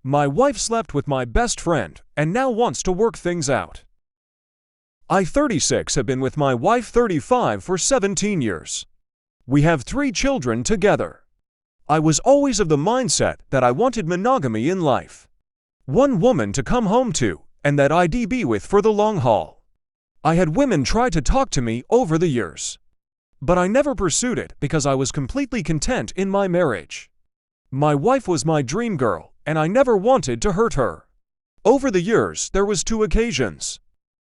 My wife slept with my best friend and now wants to work things out. I, 36, have been with my wife, 35, for 17 years. We have 3 children together. I was always of the mindset that I wanted monogamy in life. One woman to come home to, and that I'd be with for the long haul. I had women try to talk to me over the years. But I never pursued it because I was completely content in my marriage. My wife was my dream girl, and I never wanted to hurt her. Over the years, there was 2 occasions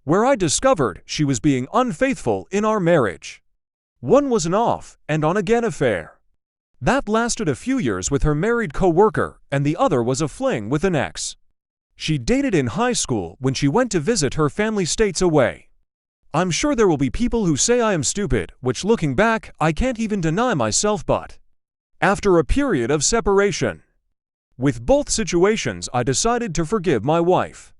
where I discovered she was being unfaithful in our marriage. One was an off and on-again affair. That lasted a few years with her married co-worker, and the other was a fling with an ex. She dated in high school when she went to visit her family states away. I'm sure there will be people who say I am stupid, which looking back, I can't even deny myself, but after a period of separation, with both situations, I decided to forgive my wife,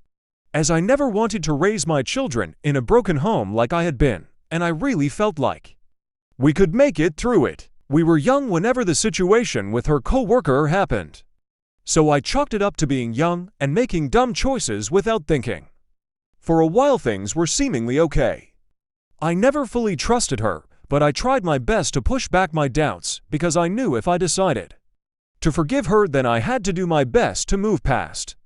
as I never wanted to raise my children in a broken home like I had been, and I really felt like we could make it through it. We were young whenever the situation with her co-worker happened, so I chalked it up to being young and making dumb choices without thinking. For a while things were seemingly okay. I never fully trusted her, but I tried my best to push back my doubts because I knew if I decided to forgive her, then I had to do my best to move past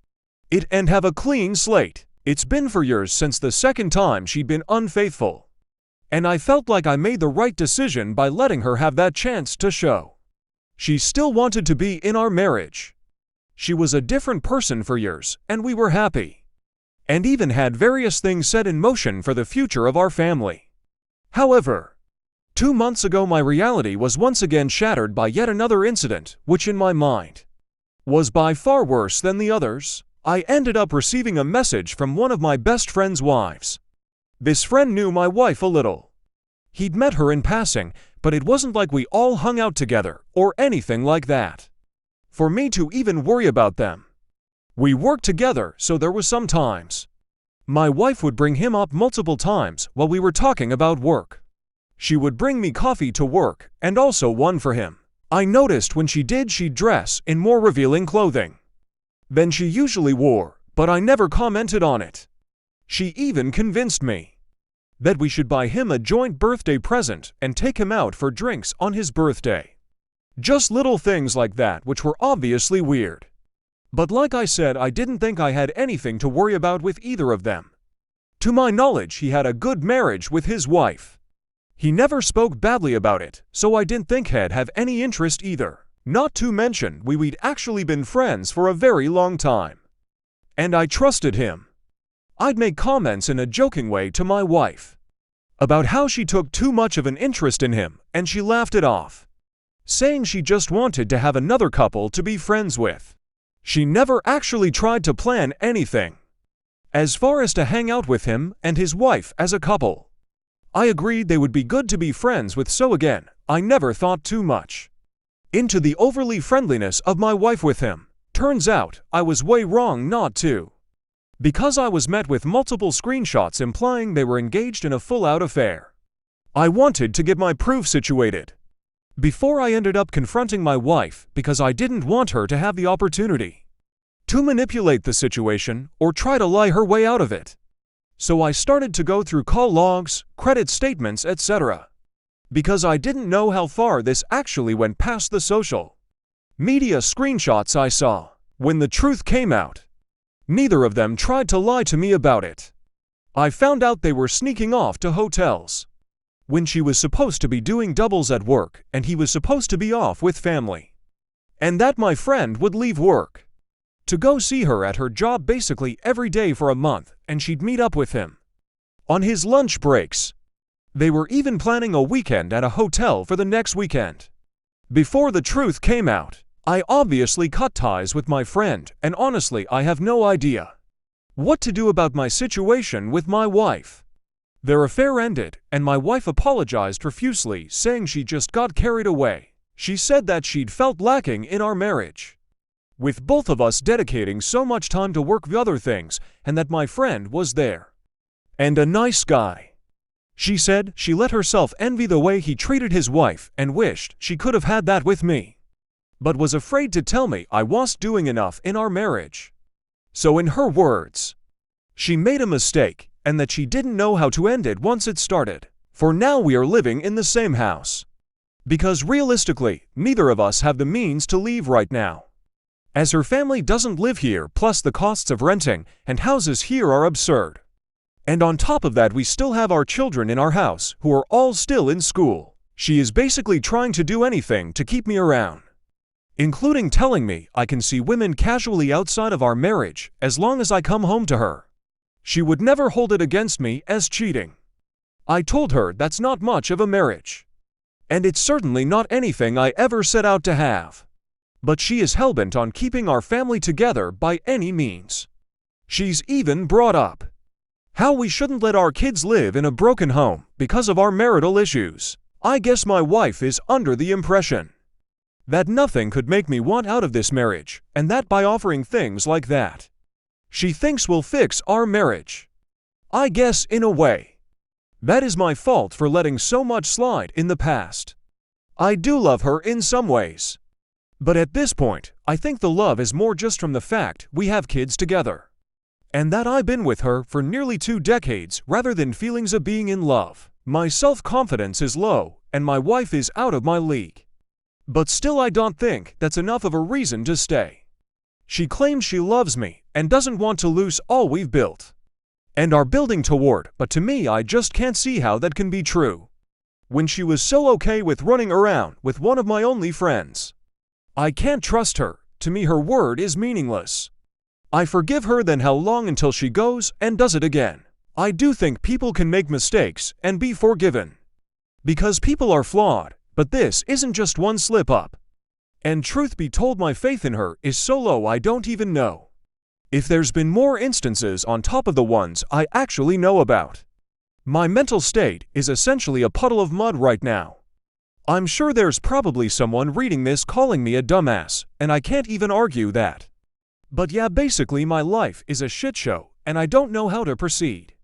it and have a clean slate. It's been for years since the second time she'd been unfaithful, and I felt like I made the right decision by letting her have that chance to show she still wanted to be in our marriage. She was a different person for years, and we were happy, and even had various things set in motion for the future of our family. However, 2 months ago my reality was once again shattered by yet another incident, which in my mind was by far worse than the others. I ended up receiving a message from one of my best friend's wives. This friend knew my wife a little. He'd met her in passing, but it wasn't like we all hung out together or anything like that for me to even worry about them. We worked together, so there was some times my wife would bring him up multiple times while we were talking about work. She would bring me coffee to work, and also one for him. I noticed when she did, she'd dress in more revealing clothing than she usually wore, but I never commented on it. She even convinced me that we should buy him a joint birthday present and take him out for drinks on his birthday. Just little things like that which were obviously weird. But like I said, I didn't think I had anything to worry about with either of them. To my knowledge, he had a good marriage with his wife. He never spoke badly about it, so I didn't think he'd have any interest either. Not to mention, we'd actually been friends for a very long time, and I trusted him. I'd make comments in a joking way to my wife about how she took too much of an interest in him, and she laughed it off, saying she just wanted to have another couple to be friends with. She never actually tried to plan anything as far as to hang out with him and his wife as a couple. I agreed they would be good to be friends with, so again, I never thought too much into the overly friendliness of my wife with him. Turns out, I was way wrong not to, because I was met with multiple screenshots implying they were engaged in a full-out affair. I wanted to get my proof situated before I ended up confronting my wife because I didn't want her to have the opportunity to manipulate the situation or try to lie her way out of it. So I started to go through call logs, credit statements, etc. because I didn't know how far this actually went past the social media screenshots I saw. When the truth came out, neither of them tried to lie to me about it. I found out they were sneaking off to hotels when she was supposed to be doing doubles at work and he was supposed to be off with family, and that my friend would leave work to go see her at her job basically every day for a month, and she'd meet up with him on his lunch breaks. They were even planning a weekend at a hotel for the next weekend. Before the truth came out, I obviously cut ties with my friend, and honestly I have no idea what to do about my situation with my wife. Their affair ended, and my wife apologized profusely, saying she just got carried away. She said that she'd felt lacking in our marriage, with both of us dedicating so much time to work with other things, and that my friend was there and a nice guy. She said she let herself envy the way he treated his wife and wished she could have had that with me. but was afraid to tell me I wasn't doing enough in our marriage. So in her words, she made a mistake and that she didn't know how to end it once it started. For now we are living in the same house. Because realistically, neither of us have the means to leave right now. As her family doesn't live here, plus the costs of renting and houses here are absurd. And on top of that, we still have our children in our house who are all still in school. She is basically trying to do anything to keep me around, including telling me I can see women casually outside of our marriage as long as I come home to her. She would never hold it against me as cheating. I told her that's not much of a marriage. And it's certainly not anything I ever set out to have. But she is hellbent on keeping our family together by any means. She's even brought up how we shouldn't let our kids live in a broken home because of our marital issues. I guess my wife is under the impression that nothing could make me want out of this marriage, and that by offering things like that, she thinks will fix our marriage. I guess in a way, that is my fault for letting so much slide in the past. I do love her in some ways. But at this point, I think the love is more just from the fact we have kids together, and that I've been with her for nearly 2 decades rather than feelings of being in love. My self-confidence is low, and my wife is out of my league. But still, I don't think that's enough of a reason to stay. She claims she loves me and doesn't want to lose all we've built and are building toward, but to me, I just can't see how that can be true when she was so okay with running around with one of my only friends. I can't trust her. To me, her word is meaningless. I forgive her, then how long until she goes and does it again? I do think people can make mistakes and be forgiven, because people are flawed, but this isn't just one slip-up. And truth be told, my faith in her is so low I don't even know if there's been more instances on top of the ones I actually know about. My mental state is essentially a puddle of mud right now. I'm sure there's probably someone reading this calling me a dumbass, and I can't even argue that. But yeah, basically my life is a shit show, and I don't know how to proceed.